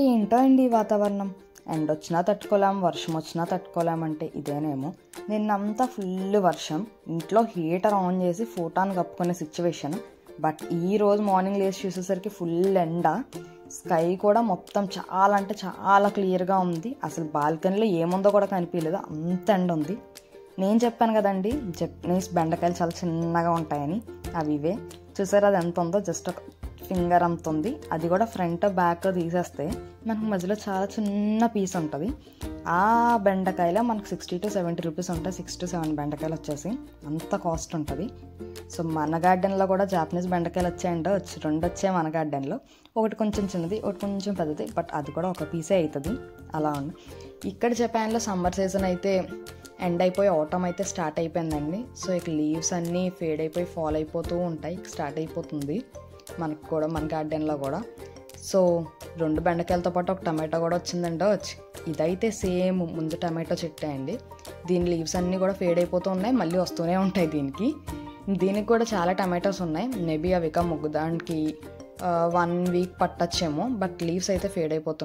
ఏంటో అండి ఈ వాతావరణం, ఎండొచ్చినా తట్టుకోలేం, వర్షం వచ్చినా తట్టుకోలేమంటే ఇదేనేమో. నిన్నంతా ఫుల్ వర్షం, ఇంట్లో హీటర్ ఆన్ చేసి ఫోటాన్ కప్పుకునే సిచ్యువేషన్. బట్ ఈరోజు మార్నింగ్ లేచి చూసేసరికి ఫుల్ ఎండ, స్కై కూడా మొత్తం చాలా అంటే చాలా క్లియర్గా ఉంది. అసలు బాల్కనీలో ఏముందో కూడా కనిపించలేదు, అంత ఎండ ఉంది. నేను చెప్పాను కదండి జపనీస్ బెండకాయలు చాలా చిన్నగా ఉంటాయని, అవి ఇవే. చూసారు అది ఎంత ఉందో, జస్ట్ ఒక ఫింగర్ అంత ఉంది. అది కూడా ఫ్రంట్ బ్యాక్ తీసేస్తే మనకు మధ్యలో చాలా చిన్న పీస్ ఉంటుంది. ఆ బెండకాయలో మనకు 60 to 70 రూపీస్ ఉంటాయి. 6 to 7 బెండకాయలు వచ్చేసి అంత కాస్ట్ ఉంటుంది. సో మన గార్డెన్లో కూడా జాపనీస్ బెండకాయలు వచ్చాయంటే రెండు వచ్చాయి మన గార్డెన్లో. ఒకటి కొంచెం చిన్నది, ఒకటి కొంచెం పెద్దది, బట్ అది కూడా ఒక పీసే అవుతుంది. అలా ఉంది. ఇక్కడ జపాన్లో సమ్మర్ సీజన్ అయితే ఎండ్ అయిపోయి ఆటమ్ అయితే స్టార్ట్ అయిపోయిందండి. సో ఇక లీవ్స్ అన్నీ ఫేడ్ అయిపోయి ఫాల్ అయిపోతూ ఉంటాయి, స్టార్ట్ అయిపోతుంది మనకు కూడా మన గార్డెన్లో కూడా. సో 2 బెండకాయలతో పాటు ఒక టమాటో కూడా వచ్చిందంటే ఇదైతే సేమ్ ముందు టమాటో చెట్టే అండి. దీని లీవ్స్ అన్నీ కూడా ఫేడ్ అయిపోతూ ఉన్నాయి, మళ్ళీ వస్తూనే ఉంటాయి. దీనికి కూడా చాలా టమాటోస్ ఉన్నాయి. మేబీ అవి ఇక మొగ్గడానికి 1 వీక్ పట్టచ్చేమో, బట్ లీవ్స్ అయితే ఫేడ్ అయిపోతున్నాయి.